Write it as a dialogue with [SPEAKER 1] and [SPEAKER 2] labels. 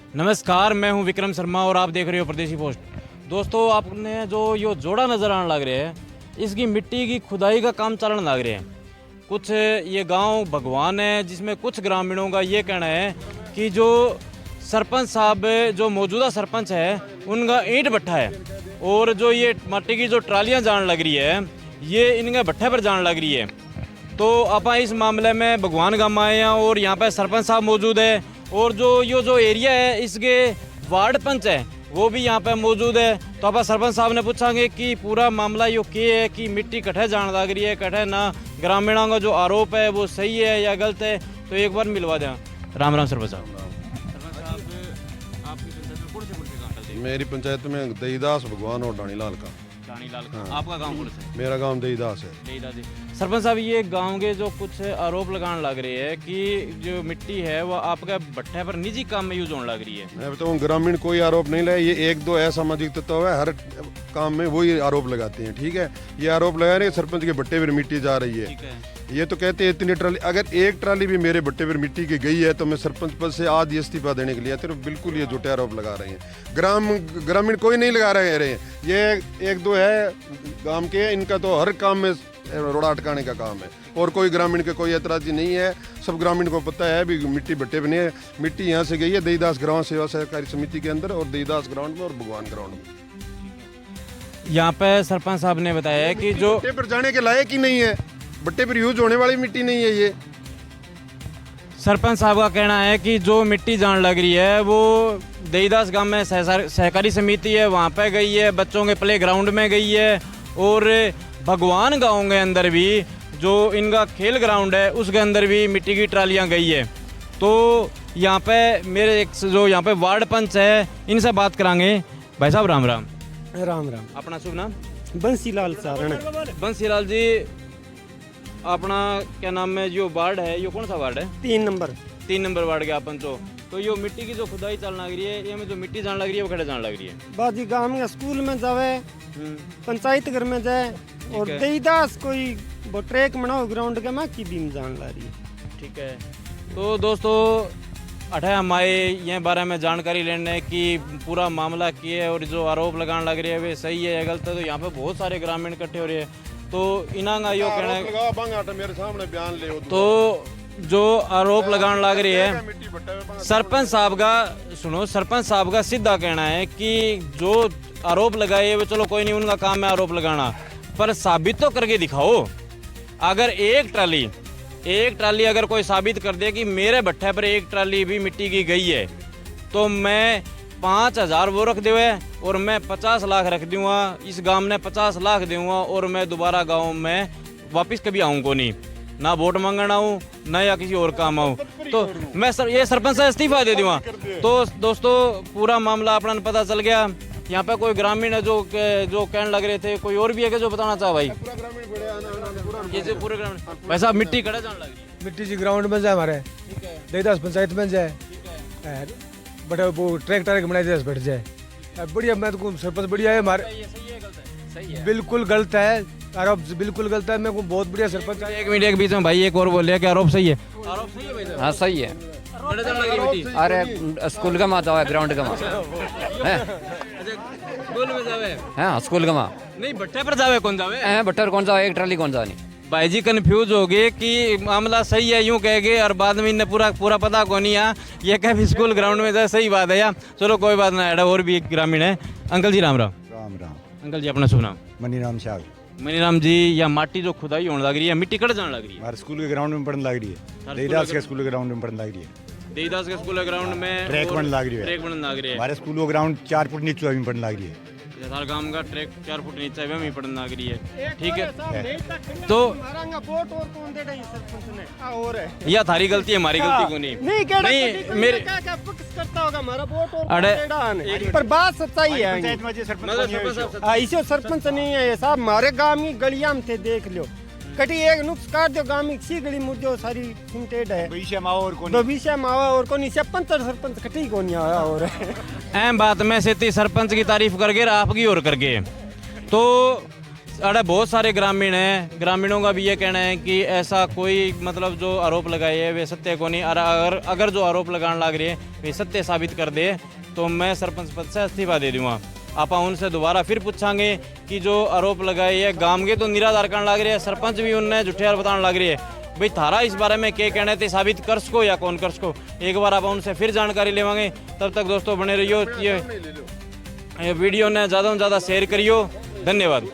[SPEAKER 1] नमस्कार, मैं हूं विक्रम शर्मा और आप देख रहे हो परदेसी पोस्ट। दोस्तों, आपने जो यो जोड़ा नज़र आने लग रहे हैं, इसकी मिट्टी की खुदाई का काम चलने लग रहे हैं। कुछ ये गांव भगवान है, जिसमें कुछ ग्रामीणों का ये कहना है कि जो सरपंच साहब, जो मौजूदा सरपंच है, उनका ईंट भट्ठा है और जो ये मट्टी की जो ट्रालियाँ जाने लग रही है, ये इनके भट्ठे पर जाने लग रही है। तो आप इस मामले में भगवान गांव आए हैं और यहाँ पे सरपंच साहब मौजूद है और जो एरिया है, इसके वार्ड पंच है, वो भी यहाँ पे मौजूद है। तो आप सरपंच साहब ने पूछांगे कि पूरा मामला यो क्या है कि मिट्टी कठे जान लग रही है, कठे ना। ग्रामीणों का जो आरोप है वो सही है या गलत है, तो एक बार मिलवा दें। राम राम सरपंच साहब।
[SPEAKER 2] मेरी पंचायत में दईदास भगवान और डानीलाल का।
[SPEAKER 1] हाँ। आपका गांव कौन सा है?
[SPEAKER 2] मेरा गांव दईदास है।
[SPEAKER 1] सरपंच साहब, ये गांव के जो कुछ आरोप लगाने लग रहे हैं कि जो मिट्टी है वो आपके भट्टे पर निजी काम में यूज होने लग रही है।
[SPEAKER 2] मैं बताऊँ, ग्रामीण कोई आरोप नहीं लाए, ये एक दो असामाजिक तत्व है, हर काम में वही आरोप लगाते हैं। ठीक है, ये आरोप लगा रहे सरपंच के भट्टे पर मिट्टी जा रही है। ये तो कहते हैं इतनी ट्राली, अगर एक ट्राली भी मेरे भट्टे पर मिट्टी की गई है तो मैं सरपंच पद से आज इस्तीफा देने के लिए तो बिल्कुल ये झूठे आरोप लगा रहे हैं। ग्रामीण कोई नहीं लगा रहे हैं, ये एक दो है गांव के, इनका तो हर काम में रोड़ा अटकाने का काम है और कोई ग्रामीण के कोई ऐतराजी नहीं है। सब ग्रामीण को पता है भी मिट्टी भट्टे बने है। मिट्टी यहाँ से गई है दईदास ग्राम सेवा सहकारी समिति के अंदर और दईदास ग्राउंड में और भगवान ग्राउंड में।
[SPEAKER 1] यहाँ पे सरपंच साहब ने बताया है कि जो
[SPEAKER 2] भट्टे पर जाने के लायक ही नहीं है, भट्टे पर यूज होने वाली मिट्टी नहीं है। ये
[SPEAKER 1] सरपंच साहब का कहना है कि जो मिट्टी जान लग रही है वो दईदास गांव में सहकारी समिति है, वहाँ पे गई है, बच्चों के प्ले ग्राउंड में गई है और भगवान गांव के अंदर भी जो इनका खेल ग्राउंड है उसके अंदर भी मिट्टी की ट्रालियाँ गई है। तो यहाँ पे मेरे एक जो यहाँ पे वार्ड पंच है, इनसे बात करांगे। भाई साहब राम राम।
[SPEAKER 3] राम राम।
[SPEAKER 1] अपना शुभ नाम?
[SPEAKER 3] बंसीलाल सारण।
[SPEAKER 1] बंसीलाल जी, अपना क्या नाम है, जो वार्ड है ये कौन सा वार्ड है?
[SPEAKER 3] 3 नंबर।
[SPEAKER 1] 3 नंबर वार्ड के अपन तो यो मिट्टी की जो खुदाई चल लग रही है, ये में जो मिट्टी जान लग रही है वो खड़े जान लग रही है।
[SPEAKER 3] बाजी गांव में स्कूल में जावे, पंचायत घर में जाए और दईदास कोई वो ट्रैक बनाओ ग्राउंड के में की बीम जान ला रही है।
[SPEAKER 1] ठीक है, तो दोस्तों अठे हम आए ये बारे में जानकारी लेने की पूरा मामला किए और जो आरोप लगाने लग रहे हैं वे सही है या गलत है। तो यहाँ पे बहुत सारे ग्रामीण इकट्ठे हो रहे हैं, तो इन्होंने यो कहना है,
[SPEAKER 2] मेरे सामने बयान ले।
[SPEAKER 1] तो जो आरोप लगाने लग रही है सरपंच साहब का, सुनो, सरपंच साहब का सीधा कहना है कि जो आरोप लगाए वो चलो कोई नहीं, उनका काम है आरोप लगाना, पर साबित तो करके दिखाओ। अगर एक ट्राली अगर कोई साबित कर दे कि मेरे भट्टे पर एक ट्राली भी मिट्टी की गई है, तो मैं 5,000 वो रख दूँ और मैं 50 लाख रख दूँगा, इस गांव ने 50 लाख दूँगा और मैं दोबारा गांव में वापस कभी आऊँगा नहीं, ना वोट मांगना आऊँ ना या किसी और काम आऊँ। तो मैं ये सरपंच से इस्तीफा दे दूँगा। तो दोस्तों, पूरा मामला अपना पता चल गया। यहाँ पे कोई ग्रामीण है जो कहने लग रहे थे, कोई और भी है कि जो बताना चाहे? भाई ये जो पूरे ग्रामीण भाई साहब, मिट्टी कड़े जाने लग रही है।
[SPEAKER 4] मिट्टी जी ग्राउंड में जाए हमारे, दईदास पंचायत में जाए, बट वो ट्रैक्टर बनाए दे बैठ जाए। बढ़िया, मैं तो सरपंच बढ़िया है हमारे।
[SPEAKER 1] सही है,
[SPEAKER 4] बिल्कुल गलत है आरोप, बिल्कुल गलत है। मैं को बहुत बढ़िया सरपंच।
[SPEAKER 1] एक मिनट के बीच में भाई एक और बोल रहे कि आरोप सही है। आरोप सही है भाई साहब?
[SPEAKER 5] हाँ सही है।
[SPEAKER 1] कड़े जाने लगी मिट्टी।
[SPEAKER 5] अरे स्कूल का माँ जाओ, ग्राउंड का माँ है।
[SPEAKER 1] स्कूल में जावे?
[SPEAKER 5] हाँ स्कूल का माँ
[SPEAKER 1] नहीं, भट्टे पर जावे कौन जावे?
[SPEAKER 5] है, बट्टर कौन सा, एक ट्राली कौन सा नहीं।
[SPEAKER 1] भाई जी कंफ्यूज हो गए कि मामला सही है यूं कह गए और बाद में इन्हें पूरा पता को नहीं है, ये कह स्कूल ग्राउंड में जाए। सही बात है यार, चलो कोई बात ना है। और भी एक ग्रामीण है। अंकल जी राम राम।
[SPEAKER 6] राम राम।
[SPEAKER 1] अंकल जी अपना शुभ नाम?
[SPEAKER 6] मनीराम शाह।
[SPEAKER 1] मनीराम जी, या माटी जो खुदाई होने लग रही है, मिट्टी कट जाने लग रही है?
[SPEAKER 6] हमारे स्कूल के ग्राउंड में पड़ने लग रही है, दईदास के स्कूल के ग्राउंड में पड़ने लग रही है।
[SPEAKER 1] दईदास के स्कूल ग्राउंड में
[SPEAKER 6] ट्रैक बनने लग रही है।
[SPEAKER 1] ट्रैक बनने लग रही है।
[SPEAKER 6] हमारे स्कूल का ग्राउंड 4 फुट नीचे अभी पड़ने लग रही है।
[SPEAKER 1] सारे गांव का ट्रैक 4 फुट नीचे में पड़ने लग रही है। ठीक है, तो
[SPEAKER 3] वोट और कौन दे रही सरपंच ने? और है
[SPEAKER 1] यह थारी गलती है, हमारी गलती को नहीं।
[SPEAKER 3] नहीं
[SPEAKER 1] मेरे
[SPEAKER 3] क्या फिक्स करता होगा हमारा वोट और
[SPEAKER 1] अरे,
[SPEAKER 3] कौन दे रहा? पर बात सच्चाई है। ऐसे सरपंच नहीं है ये साहब, हमारे गांव की गलियां में थे, देख लो कटी एक नुक्स काट दो गांव में सी गली मुझे सारी सिमटेड है। भविष्य मावा और कौन इसे सरपंच कटी को नहीं आया। और
[SPEAKER 1] अहम बात में सेती सरपंच की तारीफ करके आपकी और करके, तो अरे बहुत सारे ग्रामीण हैं, ग्रामीणों का भी ये कहना है कि ऐसा कोई मतलब जो आरोप लगाए है वे सत्य को नहीं, और अगर जो आरोप लगाने लग रही है वे सत्य साबित कर दे तो मैं सरपंच पद से इस्तीफा दे दूँगा। आप उनसे दोबारा फिर पूछांगे कि जो आरोप लगाए है गांव के तो निराधार करने लग रही है, सरपंच भी उनने झूठे बताने लग रही है। भाई थारा इस बारे में क्या कहना है, साबित कर सको या कौन कर सको, एक बार आप उनसे फिर जानकारी लेवांगे। तब तक दोस्तों बने रहियो, ये वीडियो ने ज़्यादा से ज़्यादा शेयर करियो। धन्यवाद।